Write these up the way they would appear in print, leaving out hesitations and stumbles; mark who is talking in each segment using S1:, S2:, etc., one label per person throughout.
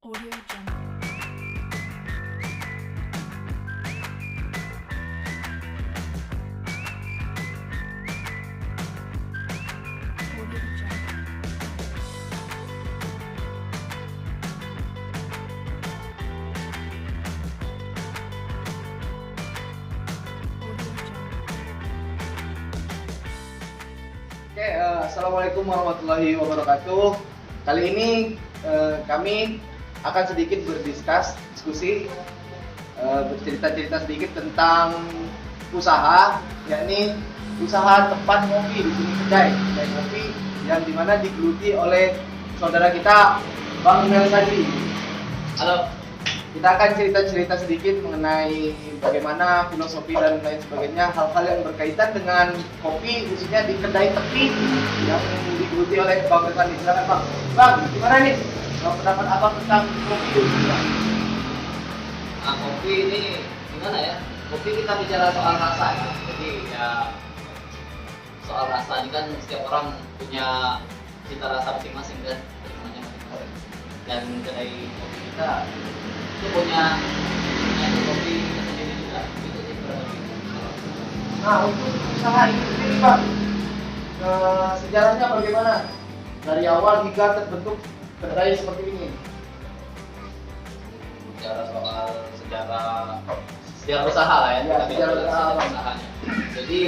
S1: Audio Jungle. Audio Jungle. Audio Jungle.
S2: Oke, assalamualaikum warahmatullahi wabarakatuh. Kali ini kami akan sedikit diskusi, bercerita-cerita sedikit tentang usaha, yakni usaha tempat kopi di sini, kedai kopi yang dimana digeluti oleh saudara kita Bang Melsadi.
S3: Halo,
S2: Kita akan cerita-cerita sedikit mengenai bagaimana filosofi dan lain sebagainya, hal-hal yang berkaitan dengan kopi, khususnya di kedai tepi yang digeluti oleh Bang Melsadi. Silakan Bang. Bang, gimana nih? Pendapat Abang tentang kopi?
S3: nah kopi ini gimana ya? Kopi kita bicara soal rasa ya. Jadi ya soal rasa ini kan setiap orang punya cita rasa masing-masing kan, kenikmatannya masing-masing. Dan kedai kopi kita itu punya kopi kita sendiri juga. Itu sih kurang lebih.
S2: Nah, untuk usaha ini sendiri Bang, sejarahnya bagaimana? Dari awal hingga terbentuk kedai seperti ini.
S3: Bicara soal sejarah usaha lah ya,
S2: Ya,
S3: kita bicara
S2: sejarah usaha.
S3: sejarah usahanya. Jadi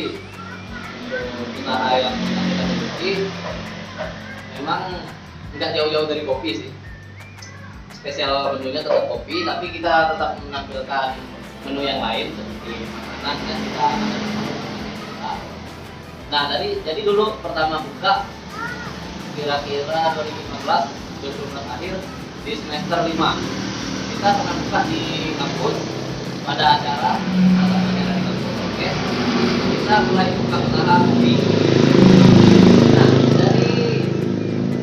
S3: untuk usaha yang kita miliki memang nggak jauh-jauh dari kopi sih. Spesial menunya tetap kopi, tapi kita tetap menampilkan menu yang lain seperti makanan yang kita ada di kita. Nah, jadi dulu pertama buka kira-kira 2015 akhir di semester 5 kita pernah buka di kampus pada acara di kampus. Oke, kita mulai buka usaha kopi. Nah, dari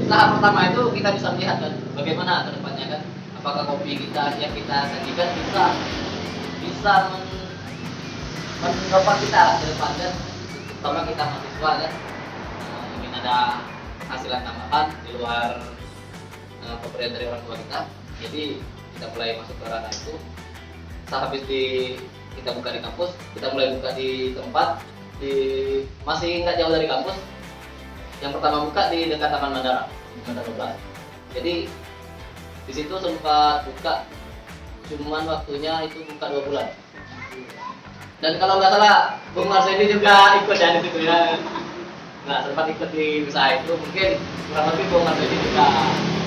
S3: usaha pertama itu kita bisa melihat kan bagaimana ke depannya kan, apakah kopi kita yang kita sajikan bisa menopang kita ke depan kan, terutama kita mahasiswa kan, ingin ada hasilan tambahan di luar pemberian dari orang tua kita. Jadi kita mulai masuk ke ranah itu. Sehabis kita buka di kampus, kita mulai buka di tempat masih nggak jauh dari kampus. Yang pertama buka di dekat Taman Mandara, Mandara 12. Jadi di situ sempat buka, cuman waktunya itu buka 2 bulan. Dan kalau nggak salah, Bung Marsedi juga ikut ya di situ ya. Nah, sempat ikut di usaha itu, mungkin kurang lebih Bung Marsedi juga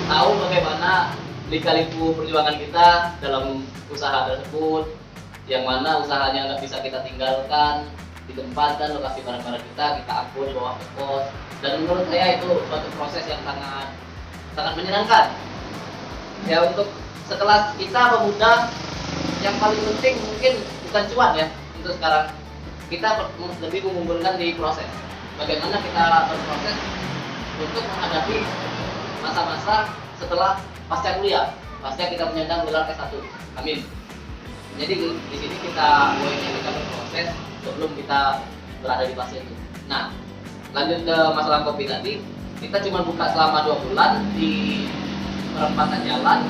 S3: tahu bagaimana lika-liku perjuangan kita dalam usaha tersebut, yang mana usahanya nggak bisa kita tinggalkan, ditempatkan lokasi barang-barang kita angkut bawa ke kos. Dan menurut saya itu suatu proses yang sangat menyenangkan. Ya, untuk sekelas kita pemuda, yang paling penting mungkin bukan cuan ya. Untuk sekarang kita lebih mengumpulkan di proses. Bagaimana kita berproses untuk menghadapi masa-masa setelah pasca kuliah, pasca kita menyandang gelar S1. Amin. Jadi di sini kita berproses sebelum kita berada di fase itu. Nah, lanjut ke masalah kopi tadi, kita cuma buka selama 2 bulan di perempatan jalan,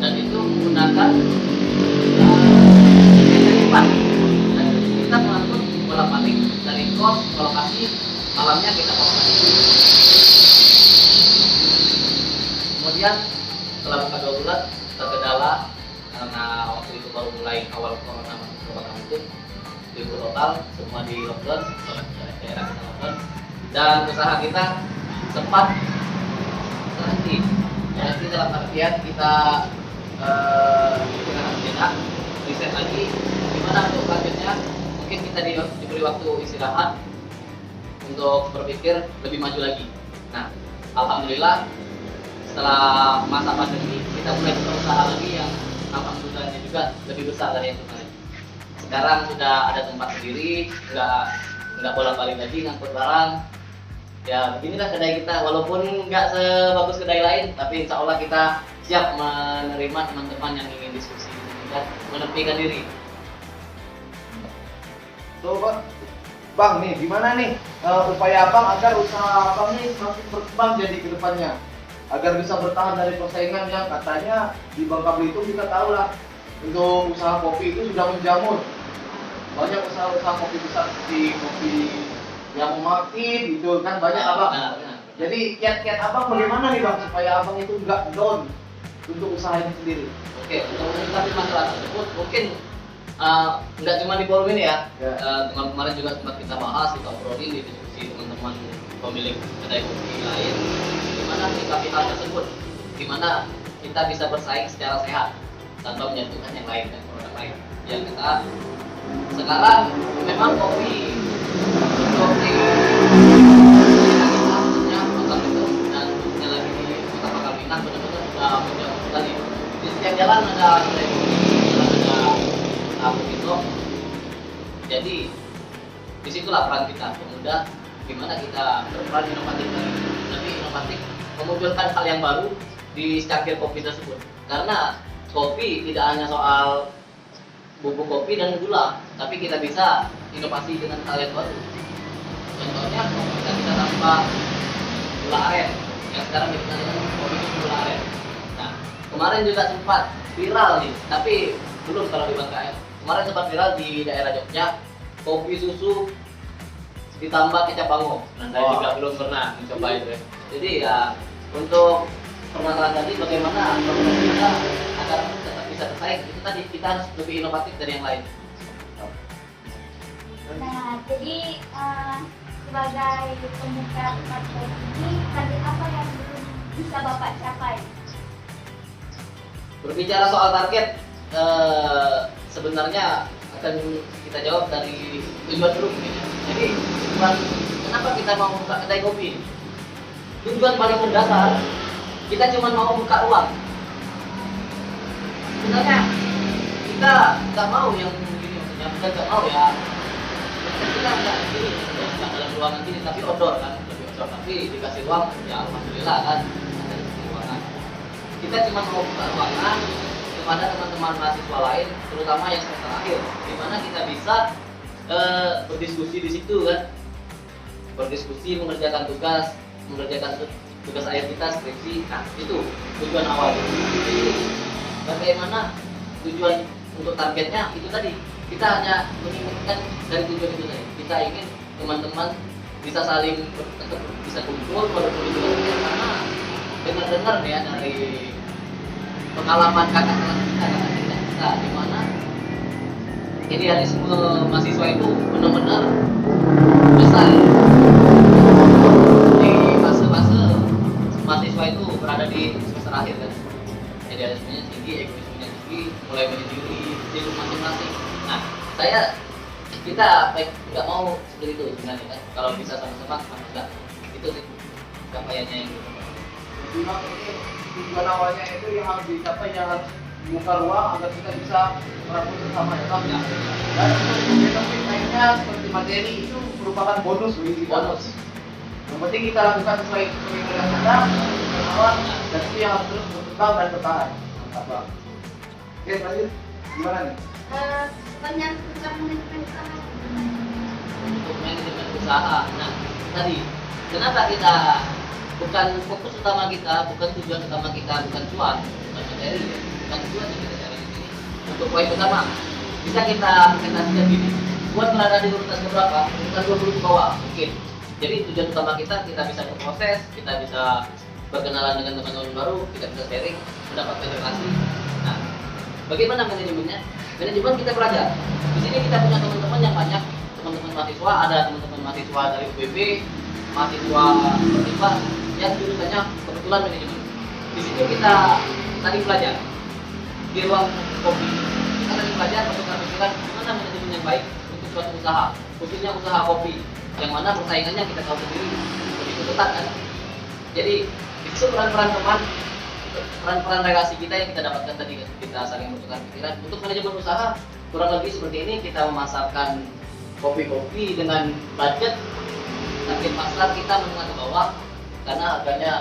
S3: dan itu menggunakan cepat. Dan kita mengangkut bolak-balik dari kos ke lokasi, malamnya kita ke lokasi. Kemudian setelah buka 2 bulan terkendala karena waktu itu baru mulai awal corona masuk ke kota itu, libur total, semua di lockdown, daerah kita lockdown, dan usaha kita sempat terhenti dalam artian kita istirahat, riset lagi gimana untuk selanjutnya. Mungkin kita diberi waktu istirahat untuk berpikir lebih maju lagi. Nah, alhamdulillah setelah masa pandemi kita mulai berusaha lagi yang alhamdulillahnya juga lebih besar dari yang kemarin. Sekarang sudah ada tempat sendiri, nggak bolak-balik lagi ngangkut barang. Ya, beginilah kedai kita, walaupun nggak sebagus kedai lain, tapi insya Allah kita siap menerima teman-teman yang ingin diskusi dan menepikan diri.
S2: Tuh Bang, nih gimana nih upaya Abang agar usaha Abang nih semakin berkembang jadi ke depannya? agar bisa bertahan dari persaingan yang katanya di Bangka Belitung kita tahu lah untuk usaha kopi itu sudah menjamur. Banyak usaha-usaha kopi besar seperti kopi yang Martin gitu kan banyak abang.
S3: Benar.
S2: Jadi kiat-kiat abang bagaimana nih bang supaya abang itu nggak down untuk usaha ini sendiri?
S3: Oke, untuk mengatasi masalah tersebut mungkin nggak cuma di forum ini ya.
S2: Ya.
S3: Kemarin juga sempat kita bahas, kita obrolin di diskusi teman-teman pemilik kedai kopi lain, gimana menyikapi hal tersebut, gimana kita bisa bersaing secara sehat tanpa menjatuhkan yang lain dan produk lain. Yang kita sekarang memang kopi khususnya Kota Belitung dan khususnya lagi di Kota Pangkal Pinang benar-benar sudah menjauh sekali. Di setiap jalan ada kedai kopi, ada apa gitu. Jadi disitulah peran kita pemuda, gimana kita berperan inovatif lagi, lebih inovatif, memunculkan hal yang baru di secangkir kopi tersebut. Karena kopi tidak hanya soal bubuk kopi dan gula, tapi kita bisa inovasi dengan hal yang baru. Contohnya kita bisa tambah gula aren yang sekarang dikenal dengan kopi susu gula aren. Nah, kemarin juga sempat viral nih, tapi belum kalau di Bangka. Kemarin sempat viral di daerah Jogja, kopi susu ditambah kecap bango. Nah, saya juga belum pernah mencoba itu ya. Jadi ya untuk permasalahan tadi bagaimana kita agar tetap bisa bersaing, itu tadi kita harus lebih inovatif dari yang lain.
S4: Nah, jadi sebagai pemuka tempat kopi ini, target apa yang belum bisa Bapak capai?
S3: Berbicara soal target, sebenarnya akan kita jawab dari tujuan dulu. Jadi, kenapa kita mau buka kedai kopi? Tujuan paling mendasar, kita cuma mau buka ruang. Sebenarnya kita nggak mau yang begini, maksudnya bukan nggak mau ya. Kita nggak gini, nggak dalam ruangan gini, tapi outdoor kan, lebih outdoor. Tapi dikasih ruang, ya alhamdulillah kan, ada di ruangan. Kita cuma mau buka ruangan kepada teman-teman mahasiswa lain, terutama yang semester akhir, di mana kita bisa berdiskusi di situ kan, berdiskusi, mengerjakan tugas akhir kita, skripsi. Nah, itu tujuan awal. Jadi, bagaimana tujuan untuk targetnya itu tadi, kita hanya menginginkan dari tujuan itu tadi, kita ingin teman-teman bisa saling tetap bisa kumpul walaupun itu karena dengar-dengar ya dari pengalaman kakak kita di mana idealisme mahasiswa itu benar-benar besar. Di fase-fase mahasiswa itu berada di semester akhir kan, idealismenya tinggi, egoismenya tinggi, mulai menyendiri diri masing-masing. Nah, kita nggak mau seperti itu sebenarnya kan, kalau bisa sama-sama enggak, itu sih capaiannya yang gitu.
S2: Memang ini tujuan awalnya itu yang harus dicapai, yang harus buka ruang agar kita bisa merampung bersama ya bang.
S3: Ya.
S2: Dan untuk benefit lainnya seperti materi itu merupakan bonus bagi kita.
S3: Bonus.
S2: Yang penting kita lakukan sesuai keinginan kita, awal dan itu yang harus terus berkembang dan bertahan. Mantap bang. Oke, lanjut. Gimana nih?
S4: Banyak tentang manajemen usaha.
S3: Untuk manajemen usaha. Nah, tadi kenapa kita bukan fokus utama kita, bukan tujuan utama kita, bukan cuan, bukan materi, bukan tujuan yang kita cari di sini. Untuk poin pertama, bisa kita presentasikan gini. Buat berada di urutan berapa? Urutan 20 ke bawah mungkin. Jadi tujuan utama kita bisa berproses, kita bisa berkenalan dengan teman-teman baru, kita bisa sharing, mendapatkan relasi. Nah, bagaimana manajemennya? Manajemen kita belajar. Di sini kita punya teman-teman yang banyak, teman-teman mahasiswa, ada teman-teman mahasiswa dari UPB, mahasiswa bertipa yang jurusannya kebetulan manajemen. Di situ kita tadi belajar di ruang kopi. Kita tadi belajar bertukar pikiran gimana manajemen yang baik untuk suatu usaha, khususnya usaha kopi, yang mana persaingannya kita tahu sendiri begitu ketat kan. Jadi itu peran-peran teman, peran-peran relasi kita yang kita dapatkan tadi, kita saling bertukar pikiran. Untuk manajemen usaha kurang lebih seperti ini, kita memasarkan kopi-kopi dengan budget target pasar kita menengah ke bawah karena harganya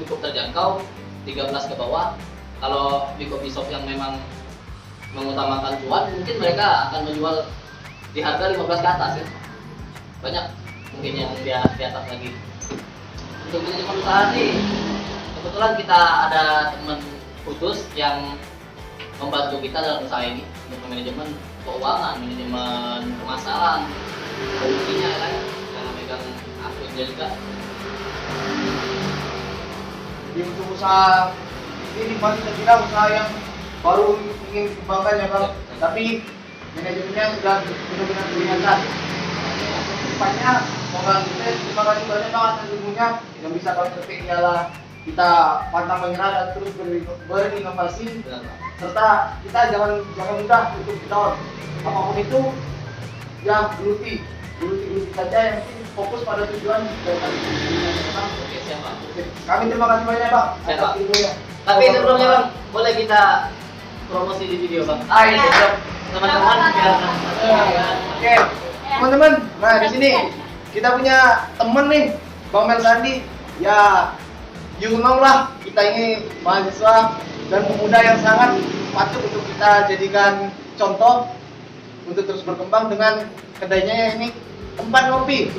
S3: cukup terjangkau, 13 ke bawah. Kalau di kopi shop yang memang mengutamakan cuan, mungkin mereka akan menjual di harga 15 ke atas ya. Banyak mungkin yang di atas lagi. Untuk manajemen usaha sih kebetulan kita ada teman khusus yang membantu kita dalam usaha ini untuk manajemen keuangan, manajemen pemasaran, fungsinya kan, karena megang akunnya juga.
S2: Jadi untuk usaha ini masih saya kira usaha yang baru ingin dikembangkan ya Bang. Tapi manajemennya sudah benar-benar kelihatan. Depannya semoga kita terima kasih banyak Bang atas ilmunya yang bisa kami petik ialah kita pantang menyerah dan terus berinovasi,
S3: Benar, Pak.
S2: serta kita jangan mudah untuk down. Apapun itu ya geluti saja, yang penting fokus pada tujuan dan
S3: Oke, siap Pak.
S2: kami terima kasih banyak Bang
S3: Siap,
S2: atas
S3: Pak.
S2: ilmunya.
S3: Tapi sebelumnya Bang, boleh kita promosi di video Bang?
S2: Ayo, siap.
S3: Teman-teman biar
S2: Oke, teman-teman. Nah di sini kita punya temen nih, Bang Mel Sandi. Ya, you know lah, kita ini mahasiswa dan pemuda yang sangat patut untuk kita jadikan contoh untuk terus berkembang dengan kedainya ini, tempat ngopi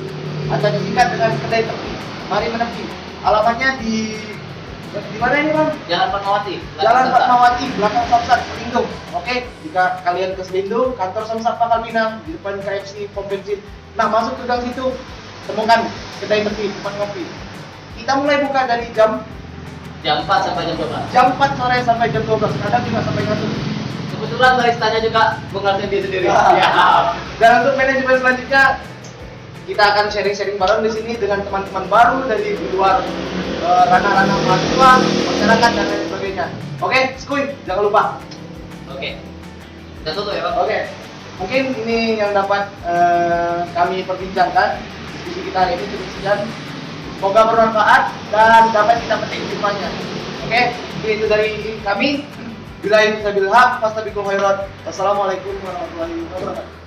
S2: atau disingkat dengan kedai tepi. Mari menepi. Alamatnya di mana ini Bang?
S3: Jalan Fatmawati.
S2: Jalan Fatmawati, belakang Samsat, Selindung. Oke, jika kalian ke Selindung, kantor Samsat Pangkal Pinang, di depan KFC, pom bensin. Nah, masuk ke gang situ, temukan kedai tepi, tempat ngopi. Kita mulai buka dari jam
S3: Jam 4 sampai jam 12.
S2: 4 sore sampai jam 12, kadang juga sampai ngantuk.
S3: Kebetulan baristanya juga Bung Arsendi sendiri.
S2: Ya. Dan untuk manajemen selanjutnya, kita akan sharing-sharing bareng di sini dengan teman-teman baru dari luar ranah-ranah mahasiswa, masyarakat dan lain sebagainya. Oke, Skuy, jangan lupa.
S3: Oke. Kita tutup ya Bang.
S2: Oke, mungkin ini yang dapat kami perbincangkan diskusi kita hari ini cukup sekian. Semoga bermanfaat dan dapat kita petik hikmahnya. Oke, itu dari kami. Bila itu saya bilhaq, fastabiqul khairat. Wassalamualaikum warahmatullahi wabarakatuh.